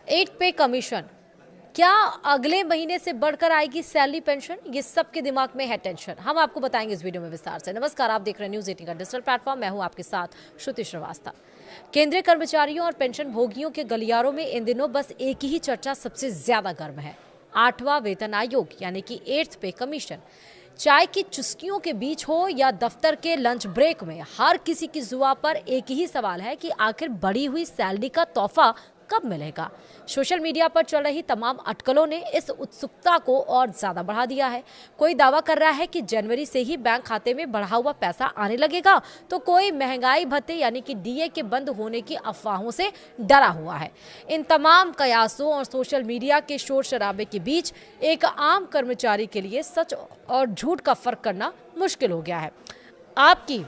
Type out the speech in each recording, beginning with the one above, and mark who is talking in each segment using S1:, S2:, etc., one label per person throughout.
S1: 8 पे कमीशन, क्या अगले महीने से बढ़कर आएगी सैलरी पेंशन? ये सबके दिमाग में है टेंशन। हम आपको बताएंगे इस वीडियो में विस्तार से। नमस्कार, आप देख रहे हैं न्यूज 18 का डिजिटल प्लेटफॉर्म। मैं हूं आपके साथ श्रुति श्रीवास्तव। केंद्रीय कर्मचारियों और पेंशन भोगियों के गलियारों में इन दिनों बस एक ही चर्चा सबसे ज्यादा गर्म है, 8वां वेतन आयोग यानी कि 8th पे कमीशन। चाय की चुस्कियों के बीच हो या दफ्तर के लंच ब्रेक में, हर किसी की जुबान पर एक ही सवाल है कि आखिर बढ़ी हुई सैलरी का तोहफा कब मिलेगा। सोशल मीडिया पर चल रही तमाम अटकलों ने इस उत्सुकता को और ज्यादा बढ़ा दिया है। कोई दावा कर रहा है कि जनवरी से ही बैंक खाते में बढ़ा हुआ पैसा आने लगेगा, तो कोई महंगाई भत्ते यानी कि डीए के बंद होने की अफवाहों से डरा हुआ है। इन तमाम कयासों और सोशल मीडिया के शोर शराबे के बीच एक आम कर्मचारी के लिए सच और झूठ का फर्क करना मुश्किल हो गया है। आपकी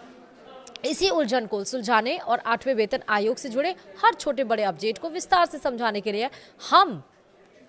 S1: इसी उलझन को सुलझाने और 8वें वेतन आयोग से जुड़े हर छोटे बड़े अपडेट को विस्तार से समझाने के लिए हम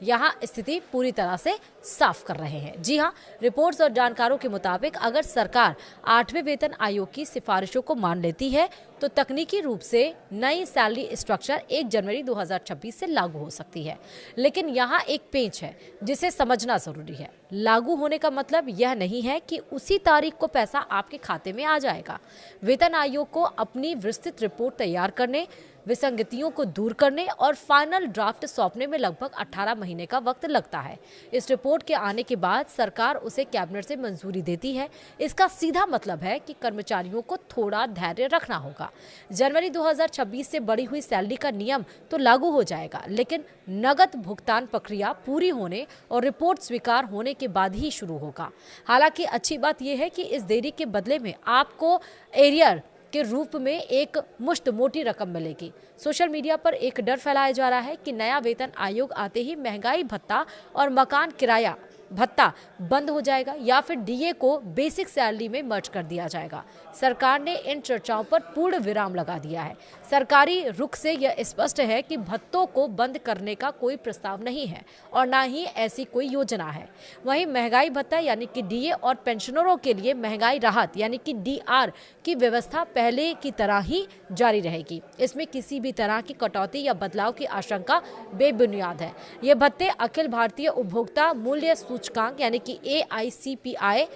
S1: यहाँ स्थिति पूरी तरह से साफ कर रहे हैं। जी हाँ, रिपोर्ट्स और जानकारों के मुताबिक अगर सरकार 8वें वेतन आयोग की सिफारिशों को मान लेती है तो तकनीकी रूप से नई सैलरी स्ट्रक्चर 1 जनवरी 2026 से लागू हो सकती है। लेकिन यहाँ एक पेंच है जिसे समझना जरूरी है। लागू होने का मतलब यह नहीं है कि उसी तारीख को पैसा आपके खाते में आ जाएगा। वेतन आयोग को अपनी विस्तृत रिपोर्ट तैयार करने, विसंगतियों को दूर करने और फाइनल ड्राफ्ट सौंपने में लगभग 18 महीने का वक्त लगता है। इस रिपोर्ट के आने के बाद सरकार उसे कैबिनेट से मंजूरी देती है। इसका सीधा मतलब है कि कर्मचारियों को थोड़ा धैर्य रखना होगा। जनवरी 2026 से बढ़ी हुई सैलरी का नियम तो लागू हो जाएगा, लेकिन नगद भुगतान प्रक्रिया पूरी होने और रिपोर्ट स्वीकार होने के बाद ही शुरू होगा। हालांकि अच्छी बात यह है कि इस देरी के बदले में आपको एरियर के रूप में एक मुश्त मोटी रकम मिलेगी। सोशल मीडिया पर एक डर फैलाया जा रहा है कि नया वेतन आयोग आते ही महंगाई भत्ता और मकान किराया भत्ता बंद हो जाएगा या फिर डीए को बेसिक सैलरी में मर्ज कर दिया जाएगा। सरकार ने इन चर्चाओं पर पूर्ण विराम लगा दिया है। सरकारी रुख से यह स्पष्ट है कि भत्तों को बंद करने का कोई प्रस्ताव नहीं है और न ही ऐसी कोई योजना है। वहीं महंगाई भत्ता यानी कि डीए और पेंशनरों के लिए महंगाई राहत यानी कि डीआर की व्यवस्था पहले की तरह ही जारी रहेगी। इसमें किसी भी तरह की कटौती या बदलाव की आशंका बेबुनियाद है। ये भत्ते अखिल भारतीय उपभोक्ता मूल्य सूचकांक यानी कि AICPI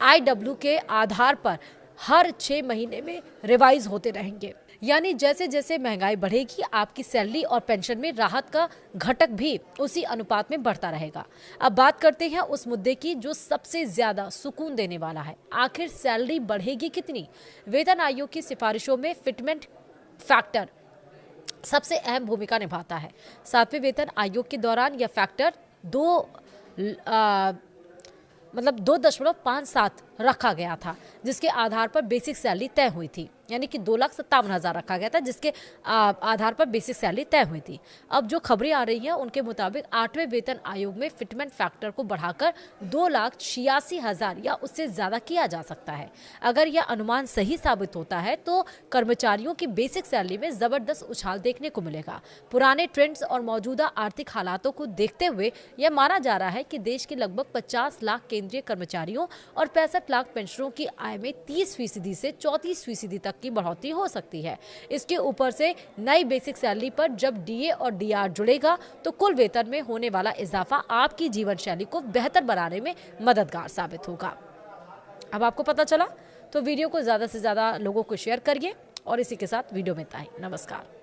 S1: IW के आधार पर हर 6 महीने में रिवाइज होते रहेंगे। यानी जैसे जैसे महंगाई बढ़ेगी, आपकी सैलरी और पेंशन में राहत का घटक भी उसी अनुपात में बढ़ता रहेगा। अब बात करते हैं उस मुद्दे की जो सबसे ज्यादा सुकून देने वाला है। आखिर सैलरी बढ़ेगी कितनी? वेतन आयोग की सिफारिशों में फिटमेंट फैक्टर सबसे अहम भूमिका निभाता है। 7वें वेतन आयोग के दौरान यह फैक्टर 2.57 रखा गया था, जिसके आधार पर बेसिक सैलरी तय हुई थी। यानी कि 2,57,000 रखा गया था, जिसके आधार पर बेसिक सैलरी तय हुई थी। अब जो खबरें आ रही हैं उनके मुताबिक 8वें वेतन आयोग में फिटमेंट फैक्टर को बढ़ाकर 2,86,000 या उससे ज्यादा किया जा सकता है। अगर यह अनुमान सही साबित होता है तो कर्मचारियों की बेसिक सैलरी में जबरदस्त उछाल देखने को मिलेगा। पुराने ट्रेंड्स और मौजूदा आर्थिक हालातों को देखते हुए यह माना जा रहा है कि देश के लगभग 50 लाख केंद्रीय कर्मचारियों और 65 लाख पेंशनरों की आय में 30% से 34% तक की बढ़ोतरी हो सकती है। इसके ऊपर से नई बेसिक सैलरी पर जब डीए और डीआर जुड़ेगा तो कुल वेतन में होने वाला इजाफा आपकी जीवन शैली को बेहतर बनाने में मददगार साबित होगा। अब आपको पता चला तो वीडियो को ज्यादा से ज्यादा लोगों को शेयर करिए और इसी के साथ वीडियो में इतना ही। नमस्कार।